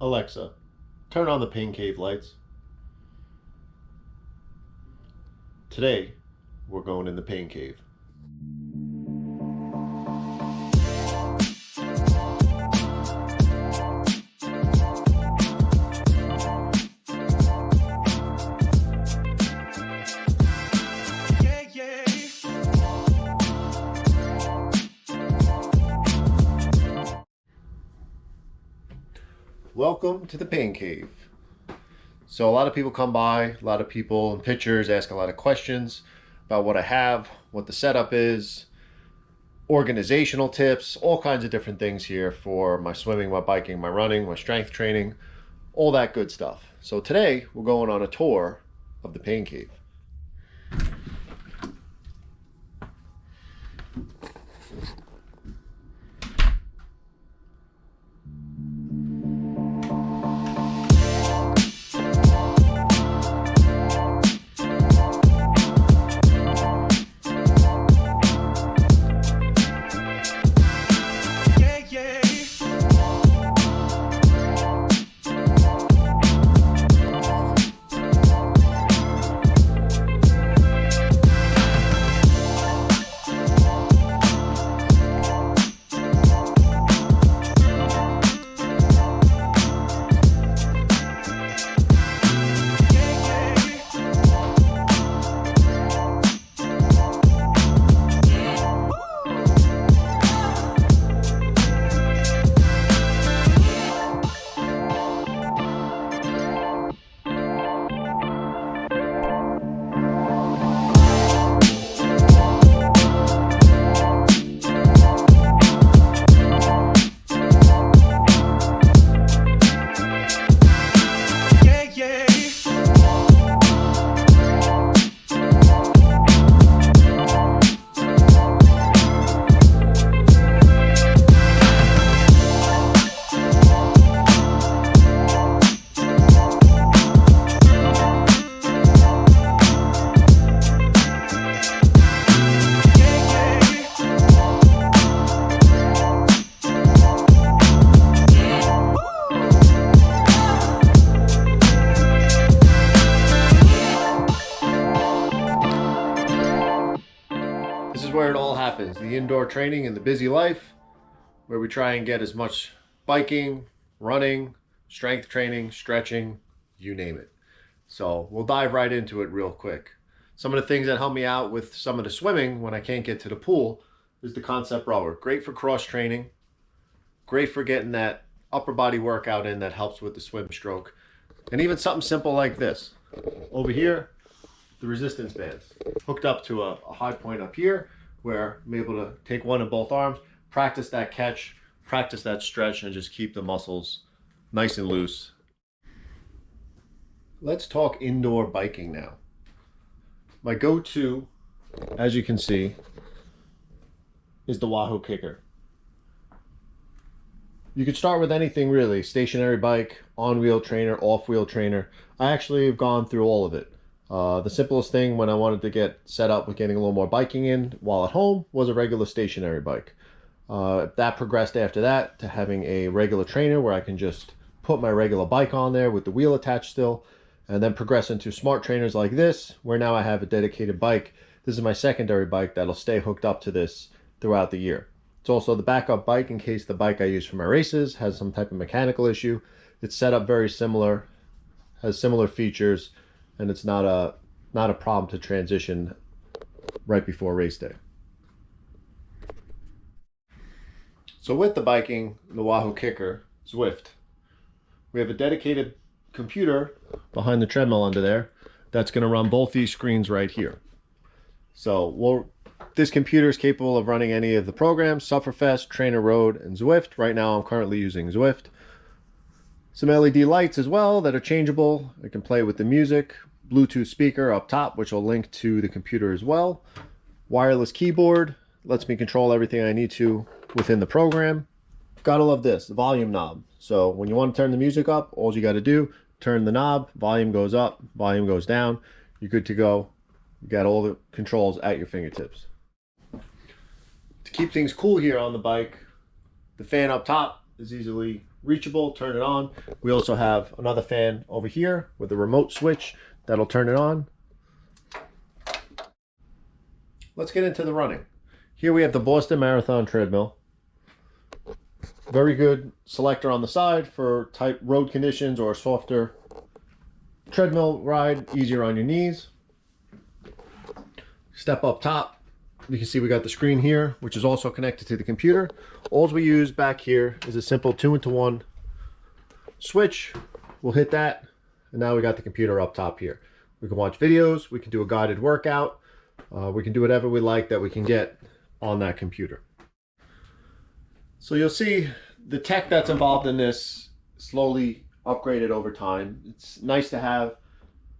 Alexa, turn on the Paincave lights. Today, we're going in the Paincave. Welcome to the Paincave. So a lot of people come by, a lot of people in pictures ask a lot of questions about what I have, what the setup is, organizational tips, all kinds of different things here for my swimming, my biking, my running, my strength training, all that good stuff. So today we're going on a tour of the Paincave. This is where it all happens, the indoor training and the busy life, where we try and get as much biking, running, strength training, stretching, you name it. So we'll dive right into it real quick. Some of the things that help me out with some of the swimming when I can't get to the pool is the Concept rower. Great for cross training, great for getting that upper body workout in that helps with the swim stroke. And even something simple like this. Over here, the resistance bands hooked up to a high point up here where I'm able to take one in both arms, practice that catch, practice that stretch, and just keep the muscles nice and loose. Let's talk indoor biking now. My go-to, as you can see, is the Wahoo Kicker. You could start with anything really, stationary bike, on-wheel trainer, off-wheel trainer. I actually have gone through all of it. The simplest thing when I wanted to get set up with getting a little more biking in while at home was a regular stationary bike. That progressed after that to having a regular trainer where I can just put my regular bike on there with the wheel attached still, and then progress into smart trainers like this, where now I have a dedicated bike. This is my secondary bike that'll stay hooked up to this throughout the year. It's also the backup bike in case the bike I use for my races has some type of mechanical issue. It's set up very similar, has similar features, and it's not a problem to transition right before race day. So with the biking, the Wahoo Kicker, Zwift, we have a dedicated computer behind the treadmill under there that's going to run both these screens right here. So this computer is capable of running any of the programs, Sufferfest, Trainer Road, and Zwift. Right now I'm currently using Zwift. Some LED lights as well that are changeable. I can play with the music. Bluetooth speaker up top, which will link to the computer as well. Wireless keyboard, lets me control everything I need to within the program. Gotta love this, the volume knob. So when you want to turn the music up, all you got to do, turn the knob, volume goes up, volume goes down. You're good to go. You got all the controls at your fingertips. To keep things cool here on the bike, the fan up top is easily reachable, turn it on. We also have another fan over here with a remote switch that'll turn it on. Let's get into the running. Here we have the Boston Marathon treadmill. Very good selector on the side for tight road conditions or a softer treadmill ride, easier on your knees. Step up top. You can see we got the screen here, which is also connected to the computer. All we use back here is a simple 2-into-1 switch. We'll hit that, and now we got the computer up top here. We can watch videos, we can do a guided workout, we can do whatever we like that we can get on that computer. So you'll see the tech that's involved in this slowly upgraded over time. It's nice to have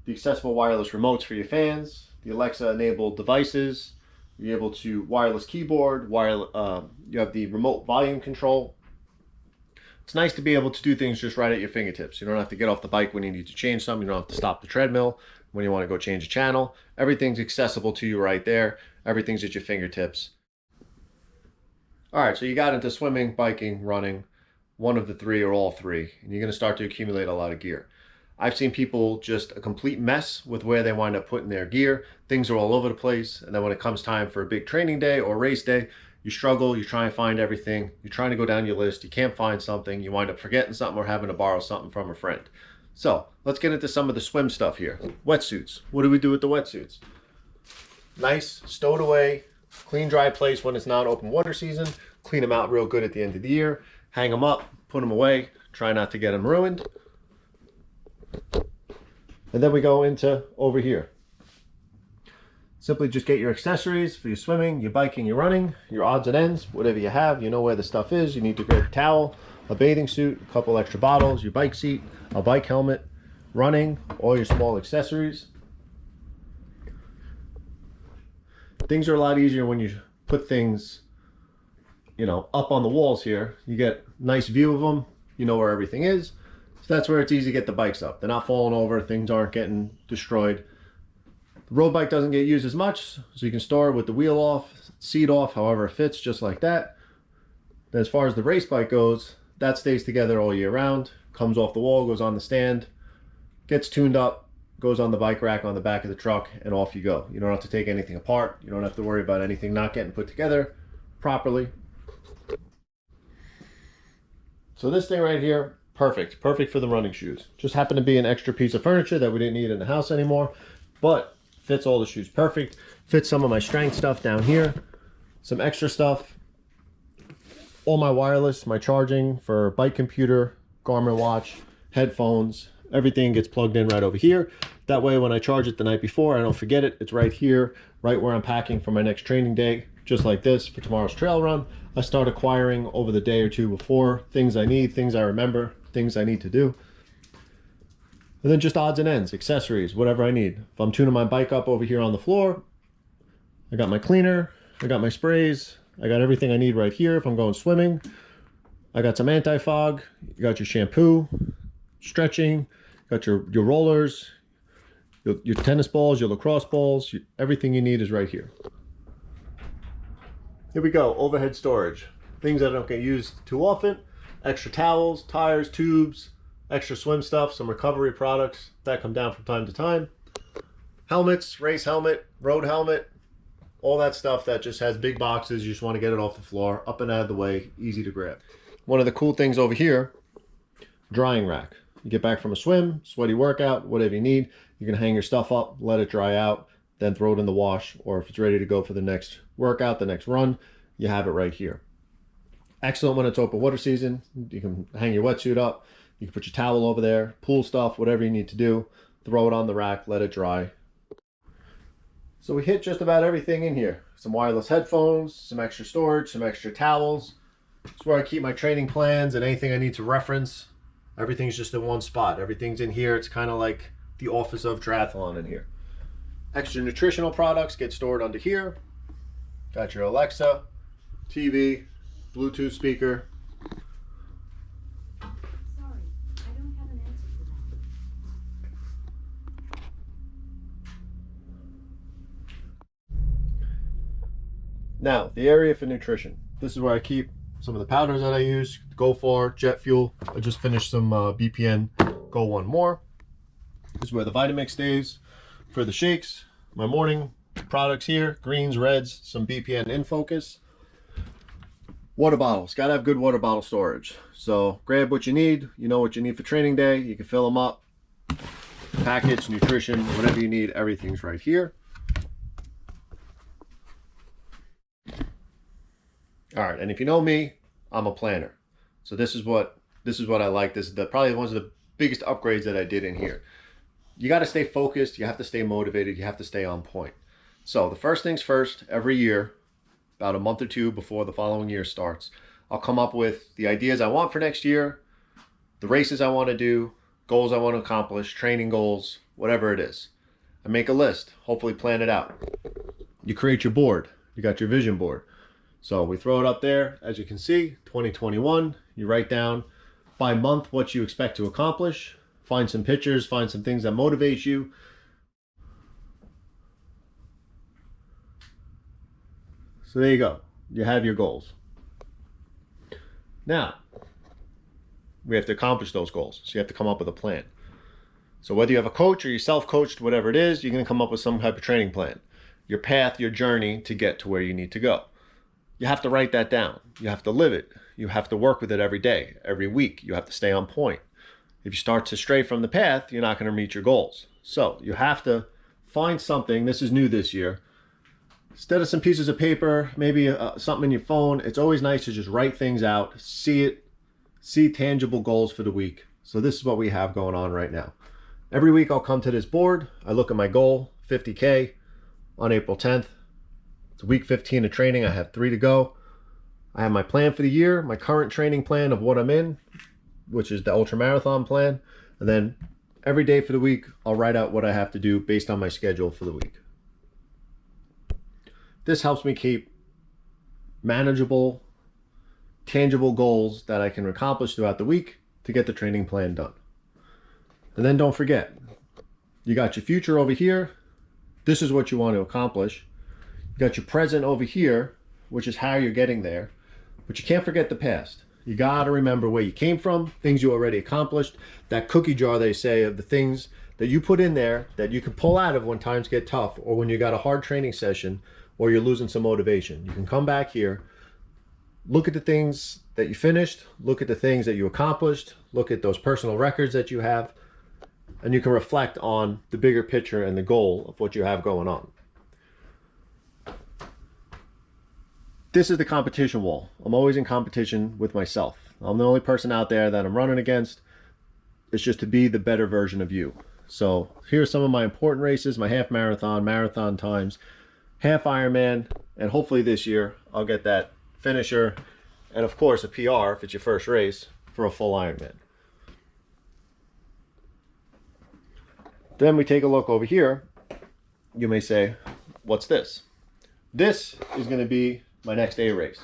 the accessible wireless remotes for your fans, the Alexa enabled devices. You're able to wireless keyboard, you have the remote volume control. It's nice to be able to do things just right at your fingertips. You don't have to get off the bike when you need to change something. You don't have to stop the treadmill when you want to go change a channel. Everything's accessible to you right there. Everything's at your fingertips. All right, so you got into swimming, biking, running, one of the three or all three, and you're going to start to accumulate a lot of gear. I've seen people just a complete mess with where they wind up putting their gear. Things are all over the place. And then when it comes time for a big training day or race day, you struggle, you try and find everything. You're trying to go down your list. You can't find something. You wind up forgetting something or having to borrow something from a friend. So let's get into some of the swim stuff here. Wetsuits. What do we do with the wetsuits? Nice, stowed away, clean, dry place when it's not open water season. Clean them out real good at the end of the year. Hang them up, put them away. Try not to get them ruined. And then we go into over here. Simply just get your accessories for your swimming, your biking, your running, your odds and ends, whatever you have. You know where the stuff is. You need to grab a towel, a bathing suit, a couple extra bottles, your bike seat, a bike helmet, running, all your small accessories. Things are a lot easier when you put things, you know, up on the walls here. You get a nice view of them. You know where everything is. So that's where it's easy to get the bikes up. They're not falling over, things aren't getting destroyed. The road bike doesn't get used as much, so you can store it with the wheel off, seat off, however it fits, just like that. Then as far as the race bike goes, that stays together all year round, comes off the wall, goes on the stand, gets tuned up, goes on the bike rack on the back of the truck, and off you go. You don't have to take anything apart. You don't have to worry about anything not getting put together properly. So this thing right here, perfect for the running shoes. Just happened to be an extra piece of furniture that we didn't need in the house anymore, but fits all the shoes perfect. Fits some of my strength stuff down here, some extra stuff, all my wireless, my charging for bike computer, Garmin watch, headphones, everything gets plugged in right over here. That way when I charge it the night before, I don't forget it. It's right here, right where I'm packing for my next training day, just like this for tomorrow's trail run. I start acquiring over the day or two before things I need, things I remember, things I need to do. And then just odds and ends, accessories, whatever I need. If I'm tuning my bike up over here on the floor, I got my cleaner, I got my sprays, I got everything I need right here. If I'm going swimming, I got some anti-fog, you got your shampoo, stretching, got your rollers, your tennis balls, your lacrosse balls, everything you need is right here. Here we go, overhead storage. Things that don't get used too often. Extra towels, tires, tubes, extra swim stuff, some recovery products that come down from time to time. Helmets, race helmet, road helmet, all that stuff that just has big boxes. You just want to get it off the floor, up and out of the way, easy to grab. One of the cool things over here, drying rack. You get back from a swim, sweaty workout, whatever you need, you can hang your stuff up, let it dry out, then throw it in the wash, or if it's ready to go for the next workout, the next run, you have it right here. Excellent when it's open water season. You can hang your wetsuit up, you can put your towel over there, pool stuff, whatever you need to do, throw it on the rack, let it dry. So we hit just about everything in here. Some wireless headphones, some extra storage, some extra towels. It's where I keep my training plans and anything I need to reference. Everything's just in one spot. Everything's in here. It's kind of like the office of triathlon in here. Extra nutritional products get stored under here. Got your Alexa, TV, Bluetooth speaker. Sorry, I don't have an answer for that. Now, the area for nutrition. This is where I keep some of the powders that I use. Go for jet fuel. I just finished some BPN Go One More. This is where the Vitamix stays. For the shakes, my morning products here, greens, reds, some BPN in focus. Water bottles, gotta have good water bottle storage. So grab what you need. You know what you need for training day. You can fill them up. Package, nutrition, whatever you need, everything's right here. All right, and if you know me, I'm a planner. So this is what I like. This is probably one of the biggest upgrades that I did in here. You got to stay focused. You have to stay motivated. You have to stay on point. So the first things first, every year, about a month or two before the following year starts, I'll come up with the ideas I want for next year, the races I want to do, goals I want to accomplish, training goals, whatever it is. I make a list, hopefully plan it out. You create your board. You got your vision board. So we throw it up there. As you can see, 2021, you write down by month what you expect to accomplish. Find some pictures, find some things that motivate you. So there you go. You have your goals. Now, we have to accomplish those goals. So you have to come up with a plan. So whether you have a coach or you're self-coached, whatever it is, you're going to come up with some type of training plan. Your path, your journey to get to where you need to go. You have to write that down. You have to live it. You have to work with it every day, every week. You have to stay on point. If you start to stray from the path, you're not going to meet your goals. So you have to find something. This is new this year. Instead of some pieces of paper, maybe something in your phone, it's always nice to just write things out, see it, see tangible goals for the week. So this is what we have going on right now. Every week I'll come to this board. I look at my goal, 50K on April 10th. It's week 15 of training. I have 3 to go. I have my plan for the year, my current training plan of what I'm in, which is the ultra marathon plan. And then every day for the week, I'll write out what I have to do based on my schedule for the week. This helps me keep manageable, tangible goals that I can accomplish throughout the week to get the training plan done. And then don't forget, you got your future over here. This is what you want to accomplish. You got your present over here, which is how you're getting there. But you can't forget the past. You got to remember where you came from, things you already accomplished, that cookie jar, they say, of the things that you put in there that you can pull out of when times get tough or when you got a hard training session or you're losing some motivation. You can come back here, look at the things that you finished, look at the things that you accomplished, look at those personal records that you have, and you can reflect on the bigger picture and the goal of what you have going on. This is the competition wall. I'm always in competition with myself. I'm the only person out there that I'm running against. It's just to be the better version of you. So here's some of my important races, my half marathon, marathon times, half Ironman, and hopefully this year I'll get that finisher and of course a PR if it's your first race for a full Ironman. Then we take a look over here. You may say, what's this? This is going to be my next A race.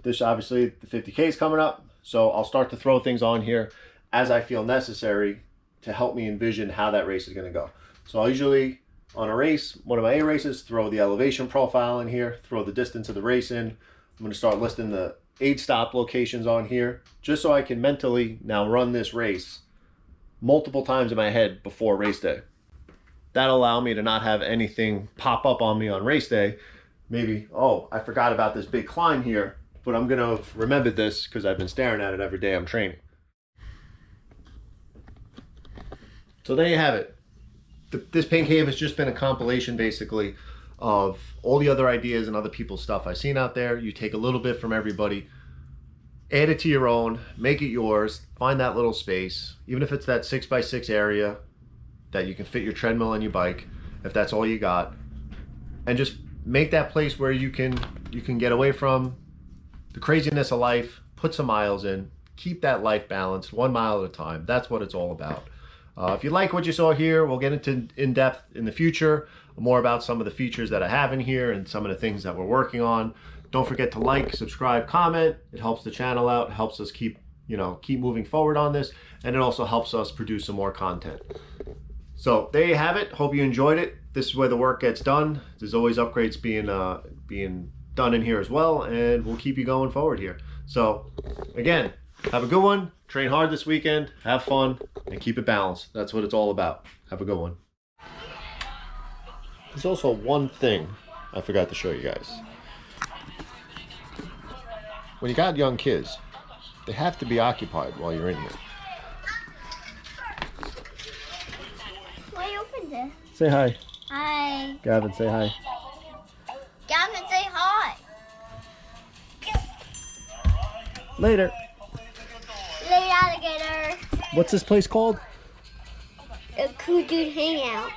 This obviously the 50K is coming up, so I'll start to throw things on here as I feel necessary to help me envision how that race is going to go. So I'll usually on a race, one of my A races, throw the elevation profile in here, throw the distance of the race in. I'm going to start listing the aid stop locations on here just so I can mentally now run this race multiple times in my head before race day. That'll allow me to not have anything pop up on me on race day. Maybe, oh, I forgot about this big climb here, but I'm going to remember this because I've been staring at it every day I'm training. So there you have it. This Paincave has just been a compilation basically of all the other ideas and other people's stuff I've seen out there. You take a little bit from everybody, add it to your own, make it yours, find that little space, even if it's that 6x6 area that you can fit your treadmill and your bike, if that's all you got, and just make that place where you can get away from the craziness of life, put some miles in, keep that life balanced 1 mile at a time. That's what it's all about. If you like what you saw here, we'll get into in depth in the future, more about some of the features that I have in here and some of the things that we're working on. Don't forget to like, subscribe, comment. It helps the channel out, helps us keep moving forward on this, and it also helps us produce some more content. So there you have it. Hope you enjoyed it. This is where the work gets done. There's always upgrades being done in here as well, and we'll keep you going forward here. So, again, have a good one. Train hard this weekend. Have fun. And keep it balanced. That's what it's all about. Have a good one. There's also one thing I forgot to show you guys. When you got young kids, they have to be occupied while you're in here. Why open this? Say hi. Hi. Gavin, say hi. Gavin, say hi. Later. Late alligator. What's this place called? A cool dude hangout.